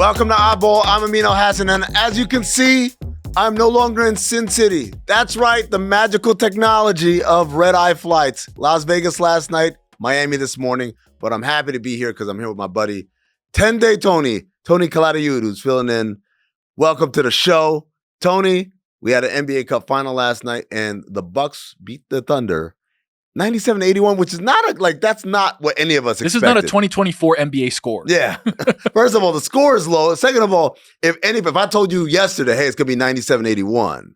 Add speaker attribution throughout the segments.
Speaker 1: Welcome to Oddball. I'm Amin Elhassan, and as you can see, I'm no longer in Sin City. That's right, the magical technology of red-eye flights. Las Vegas last night, Miami this morning, but I'm happy to be here because I'm here with my buddy, 10-Day Tony Catalayud, who's filling in. Welcome to the show. Tony, we had an NBA Cup final last night, and the Bucks beat the Thunder 97-81, which is that's not what any of us expected.
Speaker 2: This is not a 2024 NBA score.
Speaker 1: Yeah. First of all, the score is low. Second of all, if I told you yesterday, hey, it's going to be 97-81.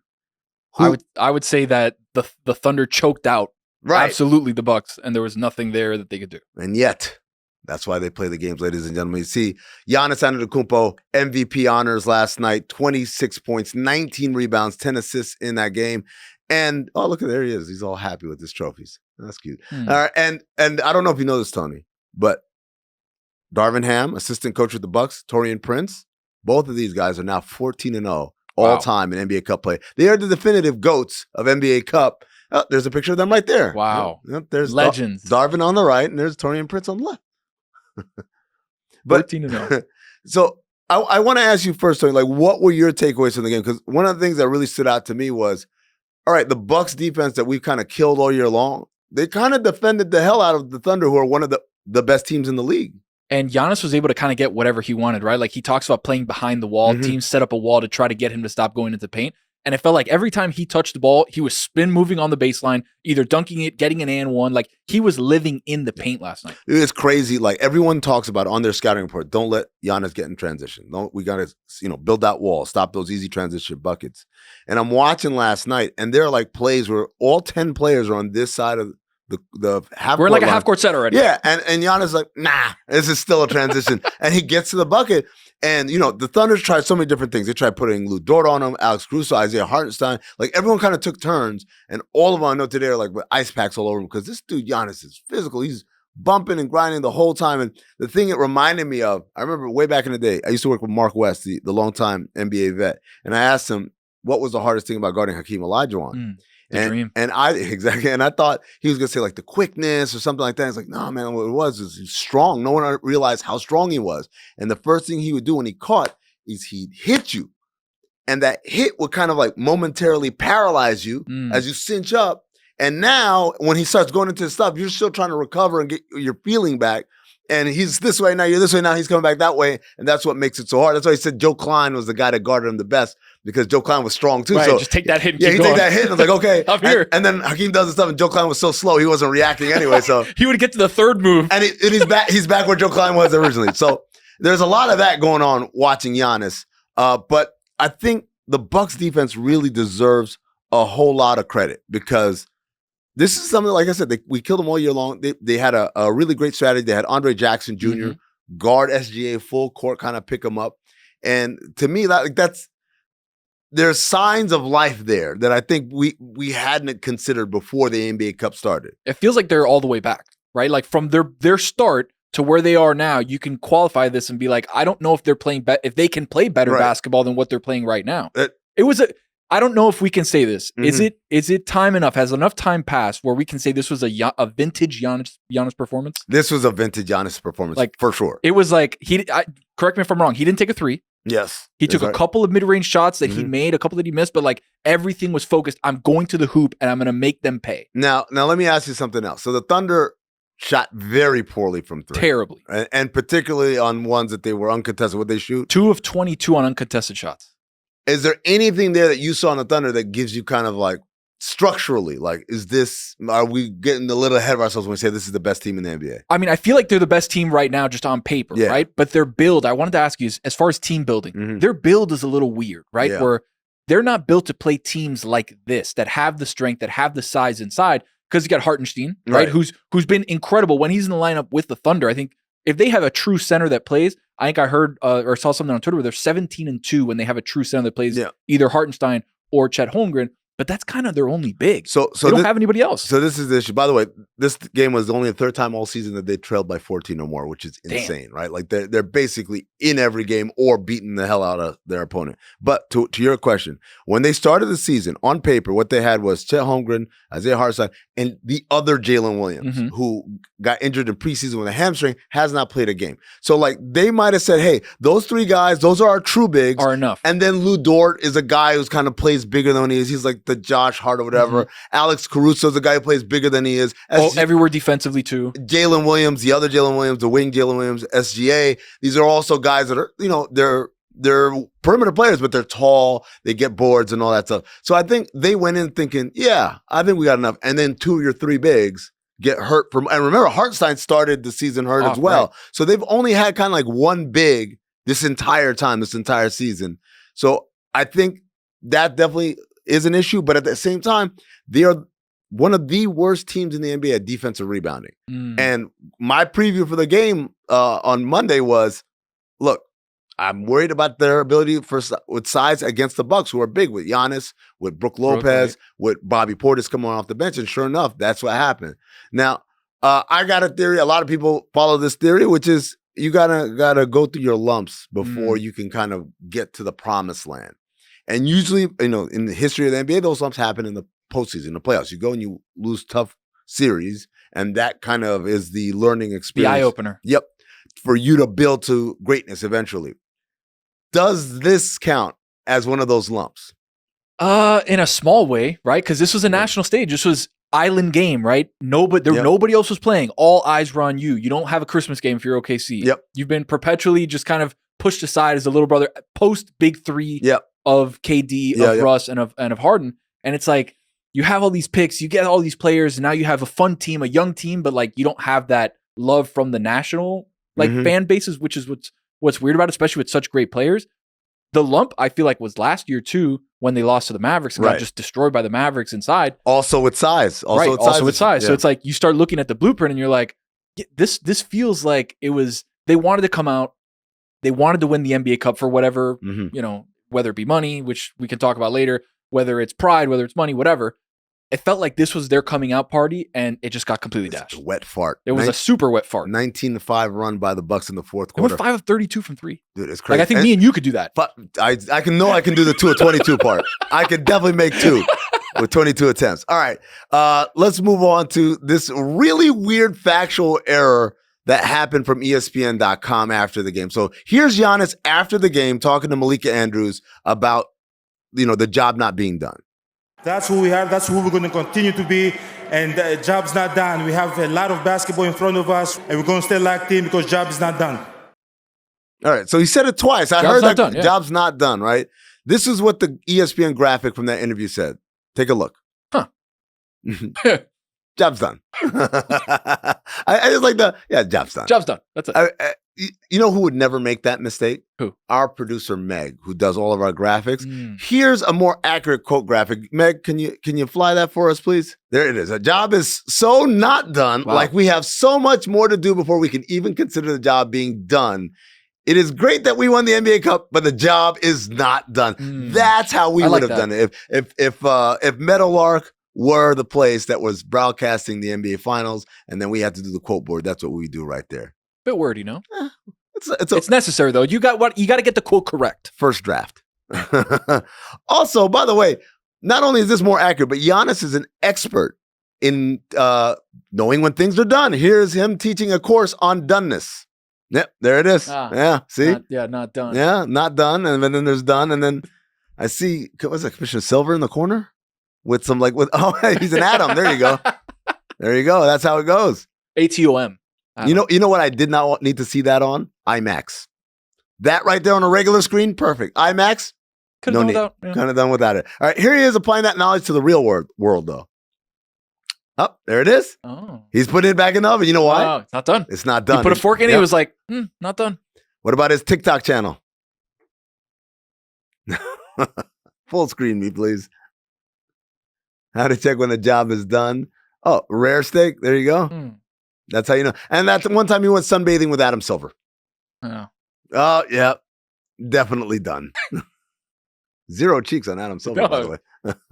Speaker 2: I would say that the Thunder choked out absolutely the Bucks, and there was nothing there that they could do.
Speaker 1: And yet, that's why they play the games, ladies and gentlemen. You see, Giannis and Antetokounmpo, MVP honors last night, 26 points, 19 rebounds, 10 assists in that game. And, oh, look, there he is. He's all happy with his trophies. That's cute. All right, and I don't know if you know this, Tony, but Darvin Ham, assistant coach with the Bucks, Taurean Prince, both of these guys are now 14-0 all-time in NBA Cup play. They are the definitive GOATs of NBA Cup. Oh, there's a picture of them right there.
Speaker 2: Wow.
Speaker 1: There's
Speaker 2: legends.
Speaker 1: Darvin on the right, and there's Taurean Prince on the left.
Speaker 2: 14-0.
Speaker 1: So I want to ask you first, Tony, what were your takeaways from the game? Because one of the things that really stood out to me was, all right, the Bucks defense that we've kind of killed all year long, they kind of defended the hell out of the Thunder, who are one of the best teams in the league.
Speaker 2: And Giannis was able to kind of get whatever he wanted, right? Like, he talks about playing behind the wall. Teams set up a wall to try to get him to stop going into paint. And it felt like every time he touched the ball, he was spin moving on the baseline, either dunking it, getting an and one. Like, he was living in the paint last night.
Speaker 1: It's crazy. Like, everyone talks about on their scouting report, don't let Giannis get in transition. We got to, build that wall, stop those easy transition buckets. And I'm watching last night, and there are like plays where all 10 players are on this side of the half.
Speaker 2: We're in like a half-court set already.
Speaker 1: Yeah, and Giannis is like, nah, this is still a transition. And he gets to the bucket. And, the Thunders tried so many different things. They tried putting Lou Dort on him, Alex Caruso, Isaiah Hartenstein. Like, everyone kind of took turns. And all of them I know today are like with ice packs all over him because this dude, Giannis, is physical. He's bumping and grinding the whole time. And the thing it reminded me of, I remember way back in the day, I used to work with Mark West, the longtime NBA vet. And I asked him, what was the hardest thing about guarding Hakeem Olajuwon?
Speaker 2: The dream.
Speaker 1: And I thought he was going to say like the quickness or something like that. It's like, no, man, what it was he's strong. No one realized how strong he was. And the first thing he would do when he caught is he'd hit you. And that hit would kind of like momentarily paralyze you as you cinch up. And now when he starts going into the stuff, you're still trying to recover and get your feeling back. And he's this way now, you're this way now, he's coming back that way. And that's what makes it so hard. That's why he said Joe Klein was the guy that guarded him the best because Joe Klein was strong too.
Speaker 2: Right,
Speaker 1: so
Speaker 2: just take that hit and
Speaker 1: keep
Speaker 2: keep
Speaker 1: going.
Speaker 2: going.
Speaker 1: Take that hit and I was like, okay.
Speaker 2: I'm here.
Speaker 1: And then Hakeem does the stuff and Joe Klein was so slow, he wasn't reacting anyway. So
Speaker 2: he would get to the third move.
Speaker 1: And he's back where Joe Klein was originally. So there's a lot of that going on watching Giannis. But I think the Bucks defense really deserves a whole lot of credit because this is something, like I said, we killed them all year long. They had a really great strategy. They had Andre Jackson Jr. Guard SGA full court, kind of pick him up. And to me, there's signs of life there that I think we hadn't considered before the NBA Cup started.
Speaker 2: It feels like they're all the way back, right? Like from their start to where they are now, you can qualify this and be like, I don't know if they're playing if they can play better basketball than what they're playing right now. I don't know if we can say this. Is it time enough? Has enough time passed where we can say this was a vintage Giannis performance?
Speaker 1: This was a vintage Giannis performance, like for sure.
Speaker 2: It was like correct me if I'm wrong. He didn't take a three.
Speaker 1: Yes,
Speaker 2: he took a couple of mid-range shots that he made, a couple that he missed, but like everything was focused. I'm going to the hoop and I'm going to make them pay.
Speaker 1: Now let me ask you something else. So the Thunder shot very poorly from three,
Speaker 2: terribly,
Speaker 1: and particularly on ones that they were uncontested. Would they shoot
Speaker 2: 2 of 22 on uncontested shots?
Speaker 1: Is there anything there that you saw in the Thunder that gives you kind of like structurally, like, are we getting a little ahead of ourselves when we say this is the best team in the NBA?
Speaker 2: I mean, I feel like they're the best team right now just on paper, right? But their build, I wanted to ask you, as far as team building, their build is a little weird, right? Yeah. Where they're not built to play teams like this, that have the strength, that have the size inside, because you got Hartenstein, right? Who's been incredible when he's in the lineup with the Thunder. I think if they have a true center that plays, I think I heard or saw something on Twitter where they're 17-2 when they have a true center that plays either Hartenstein or Chet Holmgren. but that's kind of their only big.
Speaker 1: So
Speaker 2: they don't have anybody else.
Speaker 1: So this is the issue. By the way, this game was only the third time all season that they trailed by 14 or more, which is insane, right? Like they're basically in every game or beating the hell out of their opponent. But to your question, when they started the season, on paper, what they had was Chet Holmgren, Isaiah Hartenstein, and the other Jalen Williams, who got injured in preseason with a hamstring, has not played a game. So like they might have said, hey, those three guys, those are our true bigs.
Speaker 2: Are enough.
Speaker 1: And then Lou Dort is a guy who's kind of plays bigger than he is. He's like the Josh Hart or whatever. Alex Caruso is a guy who plays bigger than he is.
Speaker 2: Everywhere defensively too.
Speaker 1: Jalen Williams, the other Jalen Williams, the wing Jalen Williams, SGA. These are also guys that are, they're perimeter players, but they're tall. They get boards and all that stuff. So I think they went in thinking, yeah, I think we got enough. And then two of your three bigs get hurt and remember, Hartenstein started the season hurt as well. Right. So they've only had kind of like one big this entire season. So I think that definitely is an issue, but at the same time, they are one of the worst teams in the NBA at defensive rebounding. And my preview for the game on Monday was, look, I'm worried about their ability with size against the Bucks, who are big, with Giannis, with Brook Lopez, with Bobby Portis coming off the bench, and sure enough, that's what happened. Now, I got a theory. A lot of people follow this theory, which is you gotta go through your lumps before you can kind of get to the promised land. And usually, in the history of the NBA, those lumps happen in the postseason, the playoffs. You go and you lose tough series, and that kind of is the learning experience.
Speaker 2: The eye-opener.
Speaker 1: Yep. For you to build to greatness eventually. Does this count as one of those lumps?
Speaker 2: In a small way, right? Because this was a national stage. This was island game, right? Nobody else was playing. All eyes were on you. You don't have a Christmas game if you're OKC.
Speaker 1: Yep.
Speaker 2: You've been perpetually just kind of pushed aside as a little brother post big three of KD, of Russ, and of Harden. And it's like you have all these picks, you get all these players, and now you have a fun team, a young team, but like you don't have that love from the national fan bases, which is what's weird about it, especially with such great players. The lump, I feel like, was last year too, when they lost to the Mavericks and got just destroyed by the Mavericks inside.
Speaker 1: Also with size.
Speaker 2: Also with size. Yeah. So it's like you start looking at the blueprint and you're like, this feels like it was, they wanted to come out, they wanted to win the NBA Cup for whatever, whether it be money, which we can talk about later, whether it's pride, whether it's money, whatever. It felt like this was their coming out party, and it just got completely dashed.
Speaker 1: A wet fart.
Speaker 2: It was a super wet fart.
Speaker 1: 19-5 run by the Bucks in the fourth
Speaker 2: They
Speaker 1: quarter.
Speaker 2: went 5 of 32 from three.
Speaker 1: Dude, it's crazy.
Speaker 2: Like I think me and you could do that.
Speaker 1: But I can do the 2 of 22 part. I could definitely make 2 with 22 attempts. All right, let's move on to this really weird factual error that happened from ESPN.com after the game. So here's Giannis after the game talking to Malika Andrews about the job not being done.
Speaker 3: That's who we are. That's who we're going to continue to be. And the job's not done. We have a lot of basketball in front of us, and we're going to stay locked in because job is not done.
Speaker 1: All right. So he said it twice. I heard that job's not done, right? This is what the ESPN graphic from that interview said. Take a look.
Speaker 2: Huh.
Speaker 1: Job's done. I just like job's done.
Speaker 2: Job's done. That's it.
Speaker 1: You know who would never make that mistake?
Speaker 2: Who?
Speaker 1: Our producer, Meg, who does all of our graphics. Here's a more accurate quote graphic. Meg, can you fly that for us, please? There it is. A job is so not done. Wow. Like we have so much more to do before we can even consider the job being done. It is great that we won the NBA Cup, but the job is not done. That's how we would have done it. If Meadowlark were the place that was broadcasting the NBA Finals, and then we had to do the quote board, that's what we do right there.
Speaker 2: Bit wordy, it's necessary though. You got to get the quote correct.
Speaker 1: First draft. Also, by the way, not only is this more accurate, but Giannis is an expert in knowing when things are done. Here's him teaching a course on doneness. Yep, there it is. Yeah, see?
Speaker 2: Not done.
Speaker 1: Yeah, not done. And then there's done. And then I see, what's that, Commissioner Silver in the corner? With some he's an atom. There you go. There you go. That's how it goes.
Speaker 2: ATOM.
Speaker 1: You know what I did not need to see that on? IMAX. That right there on a regular screen, perfect. IMAX,
Speaker 2: could have
Speaker 1: done without it. All right, here he is applying that knowledge to the real world though. Oh, there it is.
Speaker 2: Oh.
Speaker 1: He's putting it back in the oven. You know why?
Speaker 2: Oh, it's not done.
Speaker 1: It's not done.
Speaker 2: He put a fork in it. He was like, not done.
Speaker 1: What about his TikTok channel? Full screen me, please. How to check when the job is done. Oh, rare steak. There you go. That's how you know. And that's one time he went sunbathing with Adam Silver.
Speaker 2: Oh.
Speaker 1: Oh, yeah. Definitely done. 0 cheeks on Adam Silver, by the way.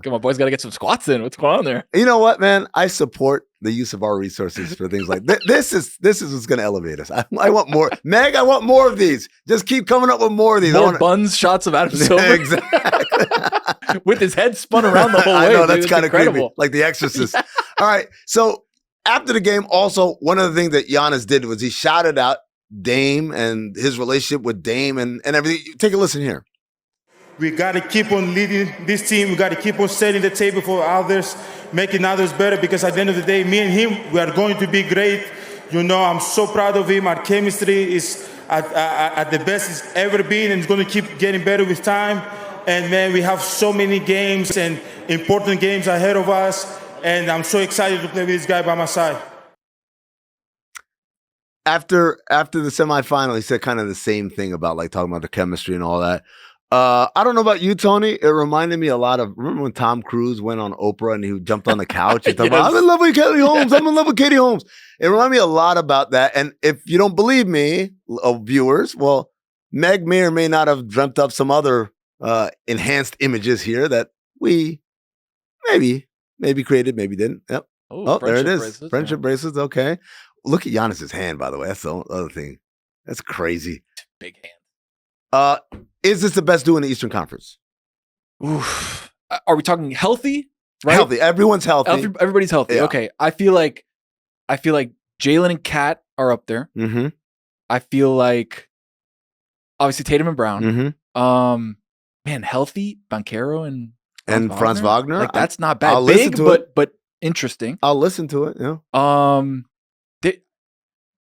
Speaker 2: Come on, boys, got to get some squats in. What's going on there?
Speaker 1: You know what, man? I support the use of our resources for things like this. This is what's going to elevate us. I want more. Meg, I want more of these. Just keep coming up with more of these.
Speaker 2: More buns shots of Adam Silver.
Speaker 1: Exactly.
Speaker 2: With his head spun around the whole way.
Speaker 1: I know, that's kind of
Speaker 2: incredible.
Speaker 1: creepy. Like The Exorcist. All right. So after the game, also, one of the things that Giannis did was he shouted out Dame and his relationship with Dame and everything. Take a listen here.
Speaker 3: We got to keep on leading this team. We got to keep on setting the table for others, making others better, because at the end of the day, me and him, we are going to be great. You know, I'm so proud of him. Our chemistry is at the best it's ever been, and it's going to keep getting better with time. And, man, we have so many games and important games ahead of us, and I'm so excited to play with this guy by my side.
Speaker 1: After the semifinal, he said kind of the same thing about, like, talking about the chemistry and all that. I don't know about you, Tony. It reminded me a lot of, remember when Tom Cruise went on Oprah and he jumped on the couch and talked about, I'm in love with Katie Holmes. I'm in love with Katie Holmes. It reminded me a lot about that. And if you don't believe me, viewers, well, Meg may or may not have dreamt up some other enhanced images here that we maybe created, maybe didn't. Yep. Oh, there it is. Bracelets, friendship bracelets. Okay. Look at Giannis's hand, by the way. That's the other thing. That's crazy.
Speaker 2: Big hand.
Speaker 1: Is this the best duo in the Eastern Conference?
Speaker 2: Oof. Are we talking healthy? Right?
Speaker 1: Healthy. Everyone's healthy.
Speaker 2: Everybody's healthy.
Speaker 1: Yeah.
Speaker 2: Okay. I feel like Jalen and Kat are up there.
Speaker 1: Mm-hmm.
Speaker 2: I feel like obviously Tatum and Brown.
Speaker 1: Mm-hmm.
Speaker 2: Man, healthy Banchero
Speaker 1: and Franz Wagner.
Speaker 2: Like, that's not bad.
Speaker 1: I'll
Speaker 2: Big,
Speaker 1: listen to it.
Speaker 2: but interesting.
Speaker 1: I'll listen to it. Yeah.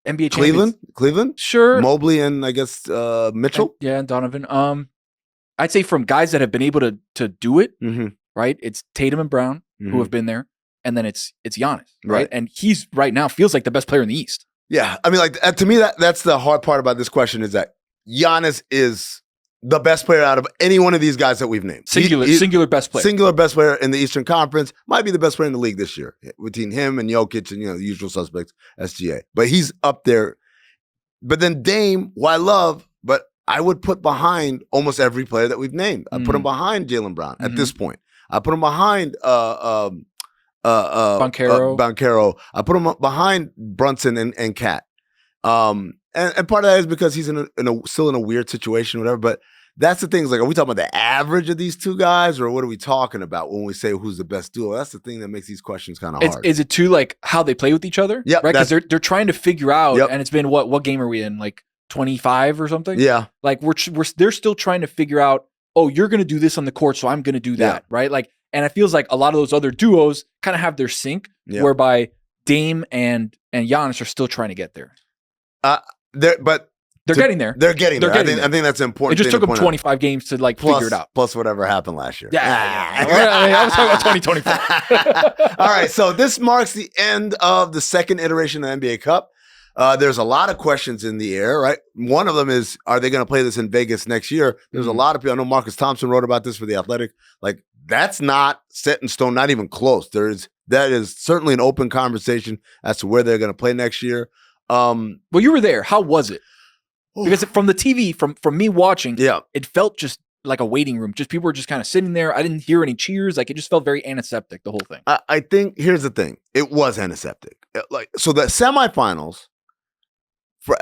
Speaker 2: NBA champions.
Speaker 1: Cleveland,
Speaker 2: sure.
Speaker 1: Mobley and I guess Mitchell.
Speaker 2: And Donovan. I'd say from guys that have been able to do it,
Speaker 1: mm-hmm.
Speaker 2: right? It's Tatum and Brown
Speaker 1: mm-hmm.
Speaker 2: who have been there, and then it's Giannis, right? And he's right now feels like the best player in the East.
Speaker 1: Yeah, I mean, like to me, that's the hard part about this question is that Giannis is the best player out of any one of these guys that we've named.
Speaker 2: Singular best player.
Speaker 1: Singular best player in the Eastern Conference. Might be the best player in the league this year between him and Jokic and, the usual suspects, SGA. But he's up there. But then Dame, who I love, but I would put behind almost every player that we've named. I put him behind Jaylen Brown at this point. I put him behind Banchero. I put him behind Brunson and Kat. And part of that is because he's still in a weird situation, whatever. But that's the thing. Is like, are we talking about the average of these two guys, or what are we talking about when we say who's the best duo? That's the thing that makes these questions kind of hard.
Speaker 2: Is it too like how they play with each other?
Speaker 1: Yeah,
Speaker 2: right. Because they're trying to figure out, and it's been what game are we in? Like 25 or something?
Speaker 1: Yeah.
Speaker 2: Like they're still trying to figure out. Oh, you're going to do this on the court, so I'm going to do that, right? Like, and it feels like a lot of those other duos kind of have their sync, whereby Dame and Giannis are still trying to get there. They're getting there.
Speaker 1: They're getting there. I think that's important.
Speaker 2: It just took them 25 games to figure it out.
Speaker 1: Plus whatever happened last year.
Speaker 2: Yeah. I was talking about 2024.
Speaker 1: All right. So this marks the end of the second iteration of the NBA Cup. There's a lot of questions in the air, right? One of them is, are they going to play this in Vegas next year? There's a lot of people. I know Marcus Thompson wrote about this for The Athletic. Like, that's not set in stone, not even close. That is certainly an open conversation as to where they're going to play next year.
Speaker 2: Well, you were there. How was it? Because from the TV, from me watching, it felt just like a waiting room. Just people were just kind of sitting there. I didn't hear any cheers. Like, it just felt very antiseptic, the whole thing.
Speaker 1: I think here's the thing. It was antiseptic. So the semifinals,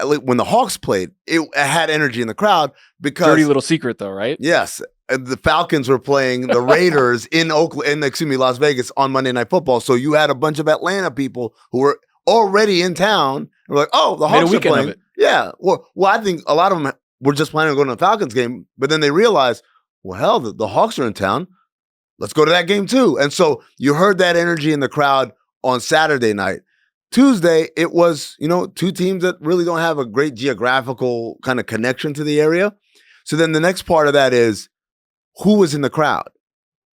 Speaker 1: when the Hawks played, it had energy in the crowd because
Speaker 2: dirty little secret, though, right?
Speaker 1: Yes, the Falcons were playing the Raiders in Las Vegas on Monday Night Football. So you had a bunch of Atlanta people who were already in town. We're like, oh, the Hawks are playing. Yeah. Well, I think a lot of them were just planning on going to the Falcons game, but then they realized, well, hell, the Hawks are in town. Let's go to that game too. And so you heard that energy in the crowd on Saturday night. Tuesday, it was, two teams that really don't have a great geographical kind of connection to the area. So then the next part of that is, who was in the crowd?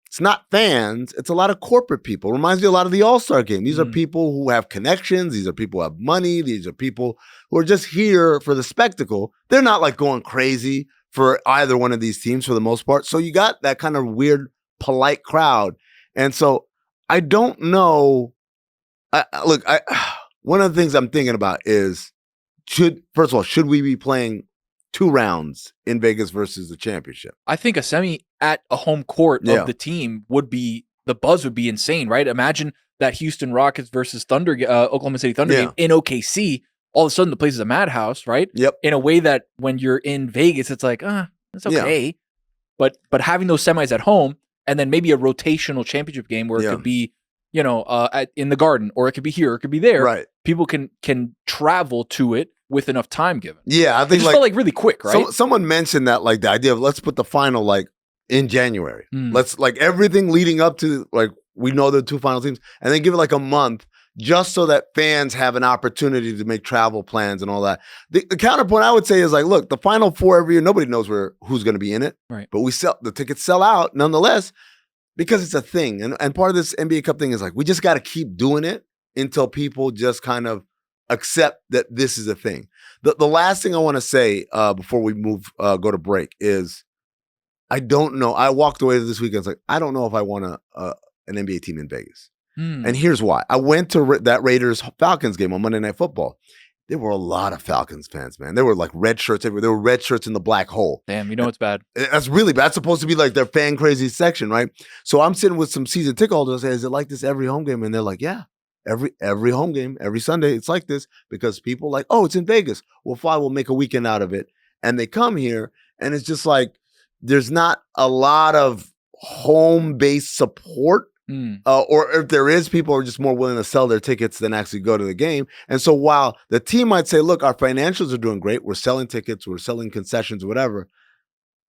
Speaker 1: It's not fans. It's a lot of corporate people. It reminds me a lot of the All-Star game. These are people who have connections. These are people who have money. These are people who are just here for the spectacle. They're not like going crazy for either one of these teams for the most part. So you got that kind of weird, polite crowd. And so I don't know. One of the things I'm thinking about is, should we be playing 2 rounds in Vegas versus the championship.
Speaker 2: I think a semi at a home court of the team the buzz would be insane, right? Imagine that Houston Rockets versus Oklahoma City Thunder game in OKC. All of a sudden, the place is a madhouse, right?
Speaker 1: Yep.
Speaker 2: In a way that when you're in Vegas, it's like, it's okay. Yeah. But having those semis at home, and then maybe a rotational championship game where it could be, in the Garden, or it could be here, or it could be there.
Speaker 1: Right.
Speaker 2: People can travel to it with enough time given.
Speaker 1: Yeah, I think
Speaker 2: it just felt like really quick, right?
Speaker 1: Someone mentioned that, like the idea of let's put the final like in January. Let's like everything leading up to like we know the 2 final teams, and then give it like a month just so that fans have an opportunity to make travel plans and all that. The counterpoint I would say is like, look, the Final Four every year, nobody knows who's going to be in it,
Speaker 2: right?
Speaker 1: But the tickets sell out nonetheless because it's a thing. And part of this NBA Cup thing is like we just got to keep doing it until people just kind of accept that this is a thing. The last thing I want to say before we go to break is I don't know. I walked away this weekend. It's like I don't know if I want an NBA team in Vegas. And here's why. I went to that Raiders-Falcons game on Monday Night Football. There were a lot of Falcons fans, man. There were like red shirts everywhere. There were red shirts in the black hole.
Speaker 2: Damn, it's bad.
Speaker 1: That's really bad. That's supposed to be like their fan crazy section, right? So I'm sitting with some season ticket holders. I say, is it like this every home game? And they're like, yeah, every home game, every Sunday, it's like this because people like, oh, it's in Vegas. Well, fine, we'll make a weekend out of it. And they come here, and it's just like there's not a lot of home-based support. Or if there is, people are just more willing to sell their tickets than actually go to the game. And so while the team might say, look, our financials are doing great, we're selling tickets, we're selling concessions, whatever,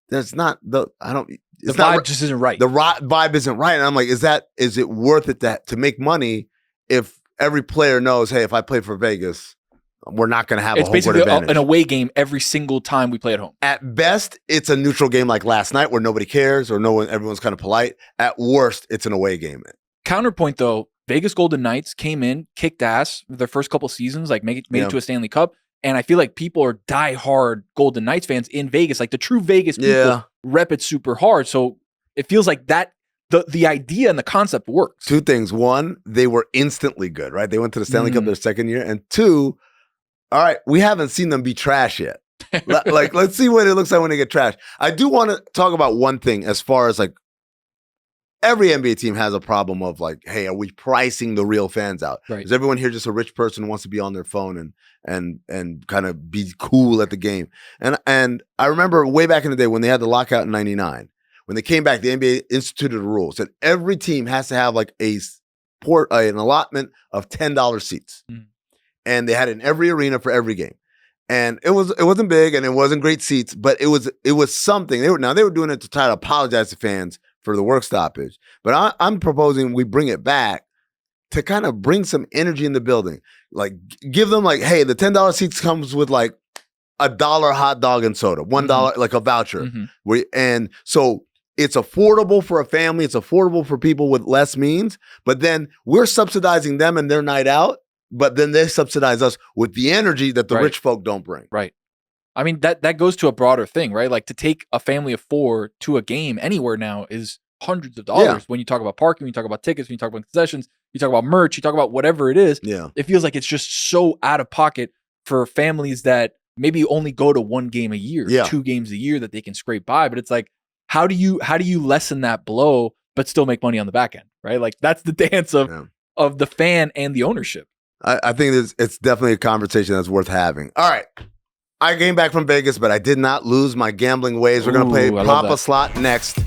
Speaker 1: that's not the
Speaker 2: vibe just isn't right.
Speaker 1: The vibe isn't right. And I'm like, is it worth it to make money if every player knows, hey, if I play for Vegas, we're not going to have a home court advantage. It's basically
Speaker 2: an away game every single time we play at home.
Speaker 1: At best, it's a neutral game like last night where nobody cares or everyone's kind of polite. At worst, it's an away game.
Speaker 2: Counterpoint, though, Vegas Golden Knights came in, kicked ass their first couple seasons, like made it to a Stanley Cup. And I feel like people are diehard Golden Knights fans in Vegas. Like the true Vegas people rep it super hard. So it feels like that the idea and the concept works.
Speaker 1: 2 things. 1, they were instantly good, right? They went to the Stanley Cup their second year. And 2, all right, we haven't seen them be trash yet. Like, let's see what it looks like when they get trashed. I do want to talk about one thing as far as like every NBA team has a problem of like, hey, are we pricing the real fans out?
Speaker 2: Right.
Speaker 1: Is everyone here just a rich person who wants to be on their phone and kind of be cool at the game? And I remember way back in the day when they had the lockout in '99, when they came back, the NBA instituted a rule that every team has to have like an allotment of $10 seats. And they had it in every arena for every game. And it wasn't big and it wasn't great seats, but it was something. They were doing it to try to apologize to fans for the work stoppage. But I'm proposing we bring it back to kind of bring some energy in the building. Like give them like, hey, the $10 seats comes with like $1 hot dog and soda, $1 like a voucher. And so it's affordable for a family. It's affordable for people with less means. But then we're subsidizing them and their night out. But then they subsidize us with the energy that the rich folk don't bring.
Speaker 2: Right. I mean, that goes to a broader thing, right? Like to take a family of 4 to a game anywhere now is hundreds of dollars. When you talk about parking, when you talk about tickets, when you talk about concessions, you talk about merch, you talk about whatever it is.
Speaker 1: Yeah.
Speaker 2: It feels like it's just so out of pocket for families that maybe only go to 1 game a year, 2 games a year that they can scrape by. But it's like, how do you lessen that blow but still make money on the back end, right? Like that's the dance of the fan and the ownership.
Speaker 1: I think it's definitely a conversation that's worth having. All right. I came back from Vegas, but I did not lose my gambling ways. We're going to play Pop a Slot next.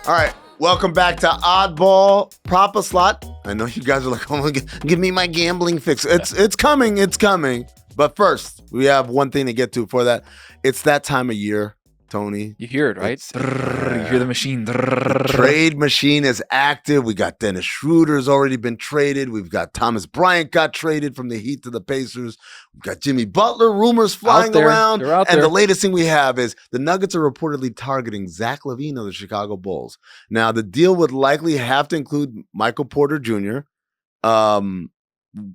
Speaker 1: All right. Welcome back to Oddball Pop a Slot. I know you guys are like, oh my God, give me my gambling fix. It's coming. It's coming. But first, we have one thing to get to for that. It's that time of year, Tony.
Speaker 2: You hear it, right? You hear the machine.
Speaker 1: The trade machine is active. We got Dennis Schroeder's already been traded. We've got Thomas Bryant got traded from the Heat to the Pacers. We've got Jimmy Butler rumors flying around. And the latest thing we have is the Nuggets are reportedly targeting Zach LaVine of the Chicago Bulls. Now, the deal would likely have to include Michael Porter Jr.,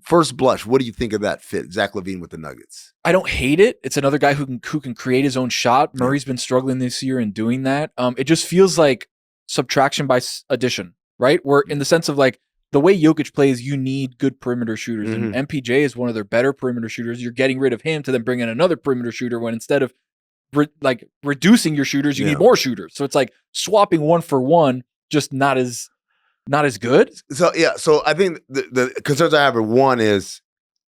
Speaker 1: first blush, what do you think of that fit, Zach LaVine with the Nuggets?
Speaker 2: I don't hate it. It's another guy who can create his own shot. Murray's been struggling this year in doing that. It just feels like subtraction by addition, right? Where in the sense of like the way Jokic plays, you need good perimeter shooters, and MPJ is one of their better perimeter shooters. You're getting rid of him to then bring in another perimeter shooter when instead of reducing your shooters, you need more shooters. So it's like swapping one for one, just not as good.
Speaker 1: So I think the concerns I have are, one is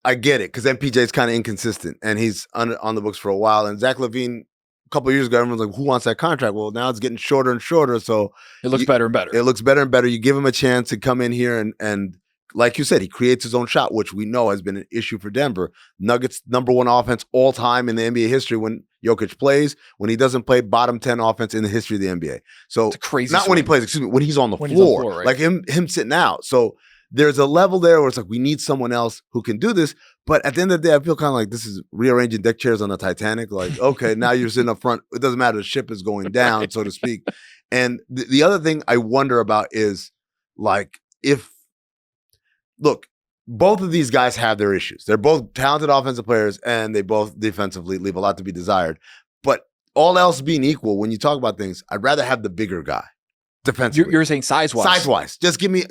Speaker 1: I get it because MPJ is kind of inconsistent and he's on the books for a while. And Zach LaVine, a couple of years ago, everyone's like, who wants that contract? Well, now it's getting shorter and shorter. So
Speaker 2: it looks better and better.
Speaker 1: It looks better and better. You give him a chance to come in here and like you said, he creates his own shot, which we know has been an issue for Denver. Nuggets #1 offense all time in the NBA history when Jokic plays. When he doesn't play, bottom 10 offense in the history of the NBA. So
Speaker 2: it's crazy.
Speaker 1: Not when he plays, excuse me, when he's on the floor. Right? Like him sitting out. So there's a level there where it's like we need someone else who can do this. But at the end of the day, I feel kind of like this is rearranging deck chairs on the Titanic. Like, okay, now you're sitting up front. It doesn't matter. The ship is going down, so to speak. And the other thing I wonder about is like look, both of these guys have their issues. They're both talented offensive players, and they both defensively leave a lot to be desired. But all else being equal, when you talk about things, I'd rather have the bigger guy defensively.
Speaker 2: You're saying size-wise?
Speaker 1: Size-wise. Just give me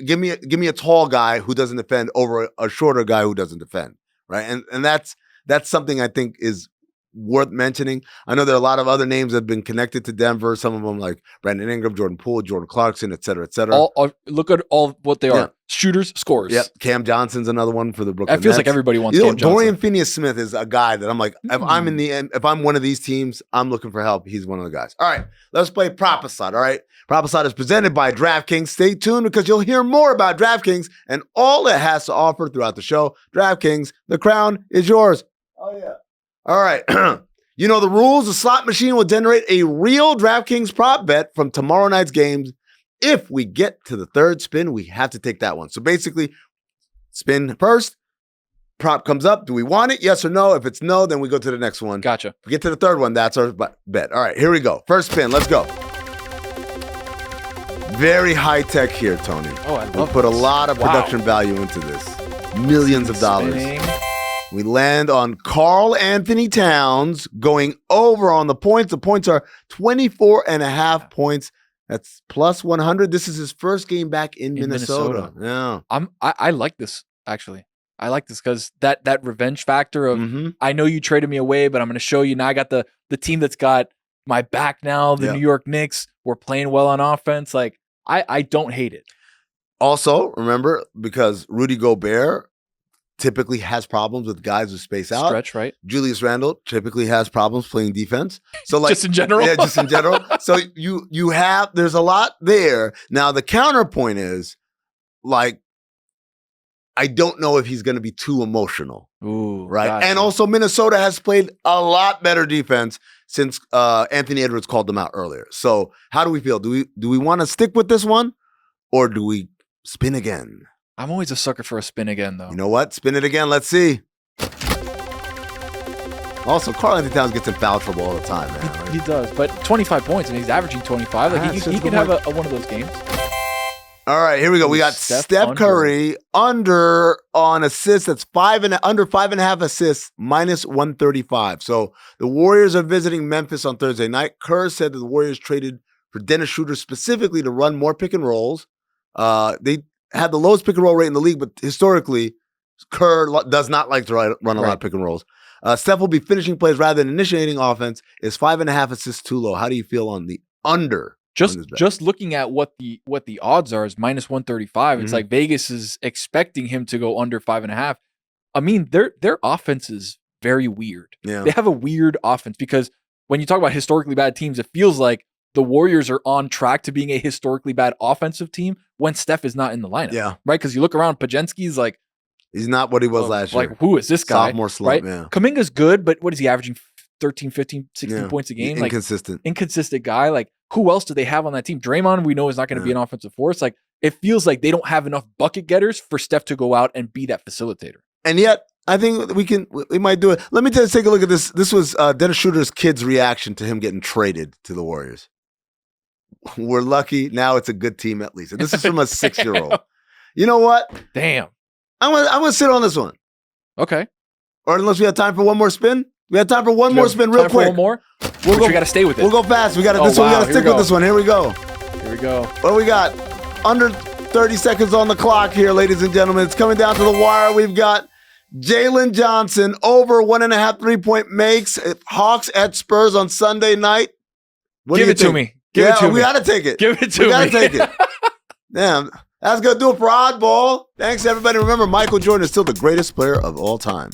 Speaker 1: a tall guy who doesn't defend over a shorter guy who doesn't defend, right? And that's something I think is worth mentioning. I know there are a lot of other names that have been connected to Denver. Some of them like Brandon Ingram, Jordan Poole, Jordan Clarkson, et cetera, et cetera.
Speaker 2: Look at all what they are. Shooters, scorers.
Speaker 1: Yep. Cam Johnson's another one for the Brooklyn
Speaker 2: Nets. It feels like everybody wants Cam Johnson.
Speaker 1: Dorian Finney-Smith is a guy that I'm like, if I'm one of these teams, I'm looking for help. He's one of the guys. All right, let's play Propheside, all right? Propheside is presented by DraftKings. Stay tuned because you'll hear more about DraftKings and all it has to offer throughout the show. DraftKings, the crown is yours. Oh, yeah. All right. You know the rules. The slot machine will generate a real DraftKings prop bet from tomorrow night's games. If we get to the third spin, we have to take that one. So basically, spin first, prop comes up. Do we want it? Yes or no? If it's no, then we go to the next one.
Speaker 2: Gotcha.
Speaker 1: If we get to the third one, that's our bet. All right, here we go. First spin. Let's go. Very high tech here, Tony.
Speaker 2: Oh, I love
Speaker 1: we put a lot of production value into this. Millions of dollars. We land on Karl Anthony Towns going over on the points. The points are 24.5 points. That's plus 100. This is his first game back in Minnesota. Yeah.
Speaker 2: I like this, actually. I like this because that revenge factor of I know you traded me away, but I'm going to show you now. I got the team that's got my back now. The New York Knicks. We're playing well on offense. Like I don't hate it.
Speaker 1: Also, remember, because Rudy Gobert typically has problems with guys who space out.
Speaker 2: Stretch, right?
Speaker 1: Julius Randle typically has problems playing defense. So like
Speaker 2: just in general.
Speaker 1: Yeah, just in general. So there's a lot there. Now the counterpoint is like I don't know if he's going to be too emotional.
Speaker 2: Ooh,
Speaker 1: right?
Speaker 2: Gotcha.
Speaker 1: And also Minnesota has played a lot better defense since Anthony Edwards called them out earlier. So how do we feel? Do we want to stick with this one or do we spin again?
Speaker 2: I'm always a sucker for a spin again, though.
Speaker 1: You know what? Spin it again. Let's see. Also, Karl Anthony Towns gets in foul trouble all the time, man. Right?
Speaker 2: He does, but 25 points, and he's averaging 25. Like he can have one of those games.
Speaker 1: All right, here we go. We got Steph Curry under on assists. That's under 5.5 assists, minus 135. So the Warriors are visiting Memphis on Thursday night. Kerr said that the Warriors traded for Dennis Schroeder specifically to run more pick and rolls. They had the lowest pick and roll rate in the league, but historically, Kerr does not like to run a lot of pick and rolls. Steph will be finishing plays rather than initiating offense. Is 5.5 assists too low? How do you feel on the under?
Speaker 2: Just looking at what the odds are is minus 135. It's like Vegas is expecting him to go under 5.5. I mean, their offense is very weird.
Speaker 1: Yeah.
Speaker 2: They have a weird offense because when you talk about historically bad teams, it feels like the Warriors are on track to being a historically bad offensive team when Steph is not in the lineup.
Speaker 1: Yeah.
Speaker 2: Right? Because you look around, Pajensky's like,
Speaker 1: he's not what he was last year.
Speaker 2: Like, who is this guy?
Speaker 1: Sophomore slump,
Speaker 2: right?
Speaker 1: Yeah.
Speaker 2: Kuminga's good, but what is he averaging? 13, 15, 16 points a game? Inconsistent guy. Like, who else do they have on that team? Draymond, we know, is not going to be an offensive force. Like, it feels like they don't have enough bucket getters for Steph to go out and be that facilitator.
Speaker 1: And yet, I think we might do it. Let me take a look at this. This was Dennis Schroeder's kid's reaction to him getting traded to the Warriors. We're lucky. Now it's a good team at least. And this is from a 6-year-old. You know what?
Speaker 2: Damn.
Speaker 1: I'm gonna sit on this one.
Speaker 2: Okay.
Speaker 1: Or unless we have time for one more spin. We have time for one more spin real quick.
Speaker 2: One more? We got to stay with it.
Speaker 1: We'll go fast. We got to stick with this one. Here we go.
Speaker 2: Here we go.
Speaker 1: Well, we got under 30 seconds on the clock here, ladies and gentlemen. It's coming down to the wire. We've got Jalen Johnson over 1.5 3-point makes. Hawks at Spurs on Sunday night.
Speaker 2: Give it to me. Give it to me.
Speaker 1: We got to take it.
Speaker 2: Give it to me.
Speaker 1: We got to take it. Damn. That's going to do it for Oddball. Thanks, everybody. Remember, Michael Jordan is still the greatest player of all time.